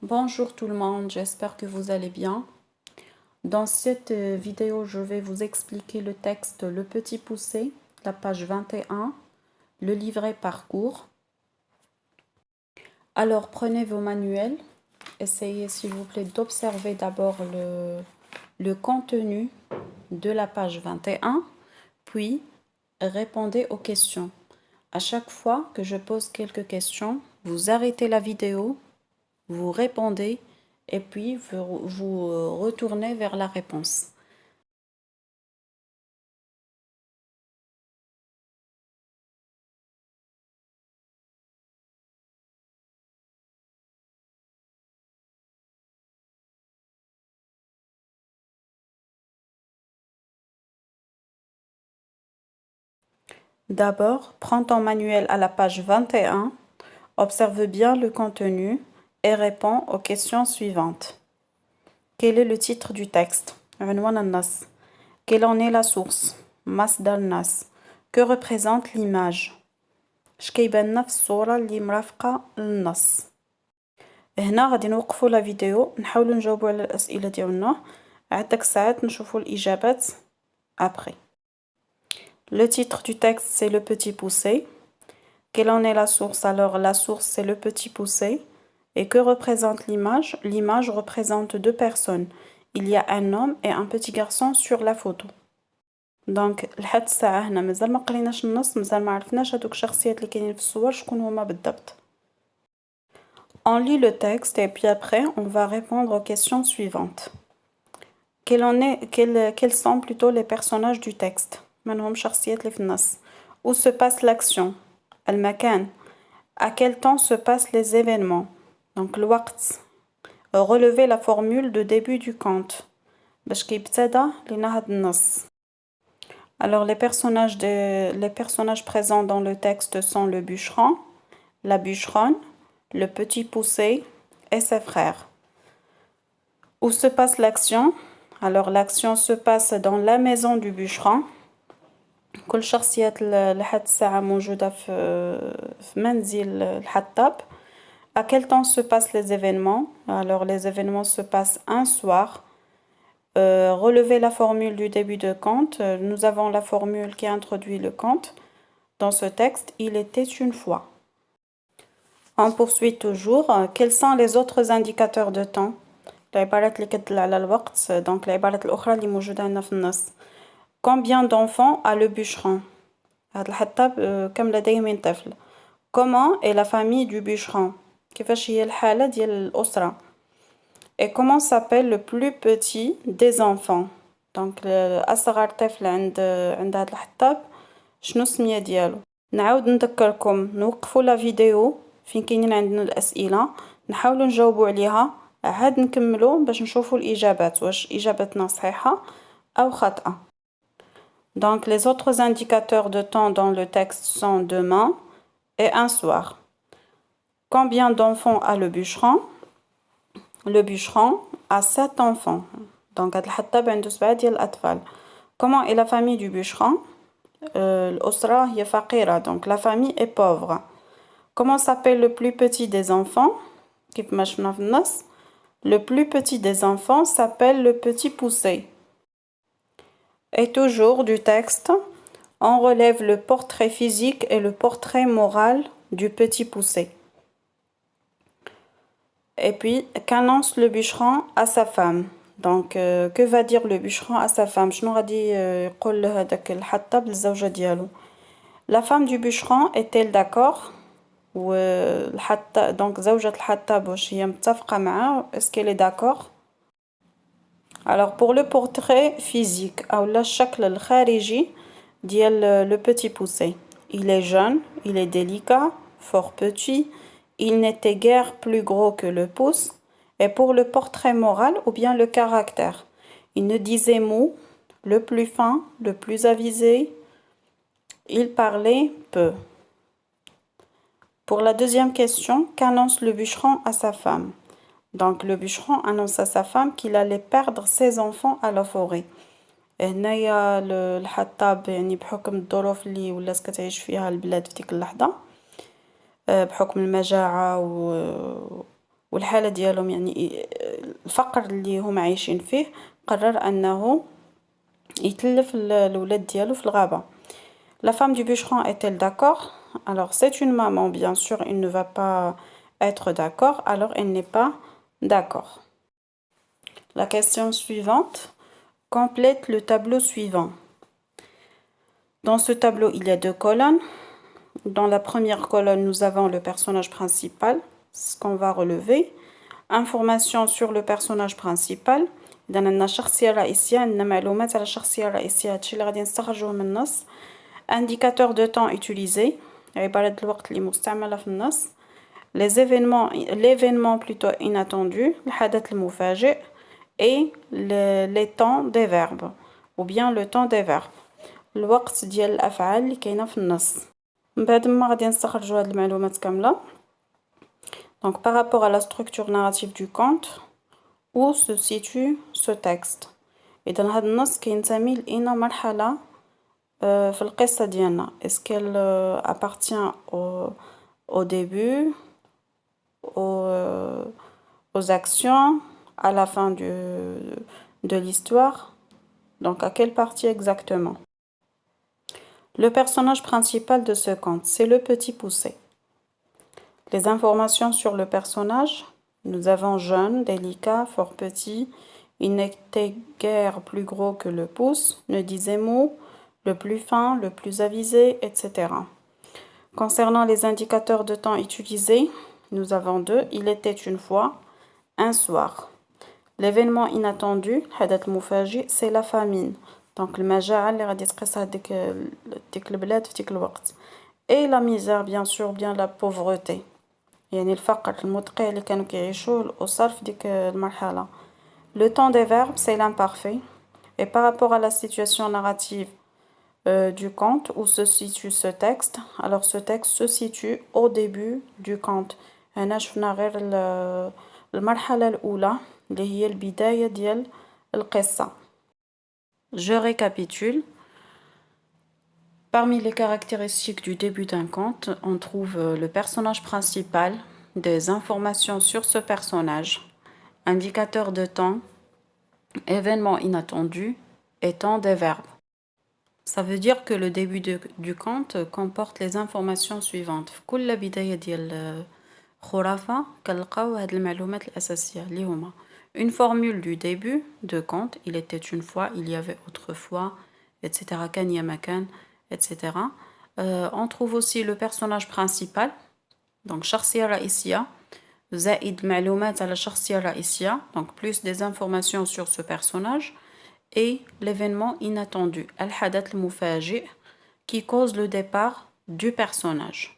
Bonjour tout le monde, j'espère que vous allez bien. Dans cette vidéo, je vais vous expliquer le texte Le Petit Poucet, la page 21, le livret parcours. Alors prenez vos manuels, essayez s'il vous plaît d'observer d'abord le contenu de la page 21, puis répondez aux questions. À chaque fois que je pose quelques questions, vous arrêtez la vidéo, vous répondez et puis vous retournez vers la réponse. D'abord, prends ton manuel à la page 21, observe bien le contenu et réponds aux questions suivantes. Quel est le titre du texte? عنوان النص. Quelle en est la source? مصدر النص. Que représente l'image? اش كيبان لنا في الصورة اللي مرافقة للنص. هنا غادي نوقفوا لا فيديو نحاولوا نجاوبوا على الأسئلة ديالنا عدك ساعات نشوفوا الإجابات après. Le titre du texte c'est Le Petit Poucet. Quelle en est la source? Alors la source c'est Le Petit Poucet. Et que représente l'image? L'image représente deux personnes. Il y a un homme et un petit garçon sur la photo. دونك لحد الساعة هنا مازال ما قريناش النص مازال ما عرفناش هادوك الشخصيات اللي كاينين في الصور شكون هما بالضبط. On lit le texte et puis après on va répondre aux questions suivantes. Quels sont plutôt les personnages du texte? من هم الشخصيات اللي في النص. Où se passe l'action? المكان. À quel temps se passent les événements? Donc الوقت. Relevez la formule de début du conte. باش كيبتدى لينا هاد النص. Alors les personnages présents dans le texte sont le bûcheron, la bûcheronne, le petit poucet et ses frères. Où se passe l'action? Alors l'action se passe dans la maison du bûcheron. كل شخصيات لحد الساعة موجودة في منزل الحطاب. À quel temps se passent les événements? Alors les événements se passent un soir. Relevez la formule du début de conte. Nous avons la formule qui introduit le conte. Dans ce texte, il était une fois. On poursuit toujours. Quels sont les autres indicateurs de temps? العبارات اللي كتدل على الوقت. Donc العبارات الأخرى اللي موجودة عندنا في النص. Combien d'enfants a le bûcheron? هاد الحطاب كم لديه من طفل. Comment est la famille du bûcheron? كيفاش هي الحالة ديال الأسرة. Et comment s'appelle le plus petit des enfants? Donc أصغر طفل عند هاد الحطاب شنو السمية ديالو. نعاود نذكركم نوقفوا لا فيديو فين كاينين عندنا الأسئلة نحاولوا نجاوبوا عليها عاد نكملوا باش نشوفوا الإجابات واش إجابتنا صحيحة أو خاطئة. Donc les autres indicateurs de temps dans le texte sont demain et un soir. Combien d'enfants a le bûcheron? Le bûcheron a 7 enfants. Donc هاد الحطاب عنده 7 ديال الأطفال. Comment est la famille du bûcheron? الأسرة هي فقيرة. Donc la famille est pauvre. Comment s'appelle le plus petit des enfants? كيف ما شفنا في النص. Le plus petit des enfants s'appelle le petit poucet. Et toujours du texte, on relève le portrait physique et le portrait moral du petit poucet. Et puis, qu'annonce le bûcheron à sa femme? Donc, que va dire le bûcheron à sa femme? شنو غادي يقول هذاك الحطاب للزوجة ديالو. La femme du bûcheron est-elle d'accord? Donc زوجة الحطاب واش هي متفقة معاه? Est-ce qu'elle est d'accord? Alors pour le portrait physique أو الشكل الخارجي ديال le petit poucet. Il est jeune, il est délicat, fort petit. Il n'était guère plus gros que le pouce. Et pour le portrait moral ou bien le caractère, il ne disait mot, le plus fin, le plus avisé. Il parlait peu. Pour la deuxième question, qu'annonce le bûcheron à sa femme? Donc le bûcheron annonce à sa femme qu'il allait perdre ses enfants à la forêt. هنايا الحطاب يعني بحكم الظروف اللي ولات كتعيش فيها البلاد في ديك اللحظة بحكم المجاعة والحالة ديالهم يعني الفقر اللي هم عايشين فيه قرر أنه يتلف الولاد ديالو في الغابة. La femme du bûcheron est-elle d'accord? Alors c'est une maman, bien sûr, elle ne va pas être d'accord, alors elle n'est pas d'accord. La question suivante, complète le tableau suivant. Dans ce tableau, il y a deux colonnes. Dans la première colonne, nous avons le personnage principal, ce qu'on va relever. Informations sur le personnage principal. إذا عندنا شخصية رئيسية، عندنا معلومات على الشخصية الرئيسية، هادشي اللي غادي نستخرجوه من النص. Indicateur de temps utilisé، عبارة الوقت اللي مستعملة في النص. L'événement plutôt inattendu، الحدث المفاجئ. Et les temps des verbes ou bien le temps des verbes، الوقت ديال الأفعال اللي كاينة في النص. من بعد ما غادي نستخرجوا هاد المعلومات كاملة. Donc par rapport à la structure narrative du conte، où se situe ce texte؟ إذا هاد النص كينتمي لأي مرحلة في القصة ديالنا؟ Est-ce qu'elle appartient au début, aux actions, à la fin de l'histoire? Donc à quelle partie exactement? Le personnage principal de ce conte, c'est le petit poucet. Les informations sur le personnage, nous avons jeune, délicat, fort petit, il n'était guère plus gros que le pouce, ne disait mot, le plus fin, le plus avisé, etc. Concernant les indicateurs de temps utilisés, nous avons deux. Il était une fois, un soir. L'événement inattendu, الحدث المفاجئ, c'est la famine. Donc المجاعة اللي غادي تقيسها ديك البلاد في ديك الوقت. Et la misère, bien sûr, bien la pauvreté. يعني الفقر المدقع اللي كانوا كيعيشوه الأسر في ديك المرحلة. Le temps des verbes, c'est l'imparfait. Et par rapport à la situation narrative du conte, où se situe ce texte, alors ce texte se situe au début du conte. هنا شفنا غير المرحلة الأولى اللي هي البداية ديال القصة. Je récapitule. Parmi les caractéristiques du début d'un conte, on trouve le personnage principal, des informations sur ce personnage, indicateur de temps, événement inattendu et temps des verbes. Ça veut dire que le début du conte comporte les informations suivantes. في كل بداية ديال خرافة كنلقاو هاد المعلومات الأساسية اللي هما une formule du début de conte, il était une fois, il y avait autrefois, etc. كان يا مكان, etc. On trouve aussi le personnage principal, donc شخصية رئيسية زائد معلومات على الشخصية الرئيسية, donc plus des informations sur ce personnage, et l'événement inattendu, الحدث المفاجئ, qui cause le départ du personnage.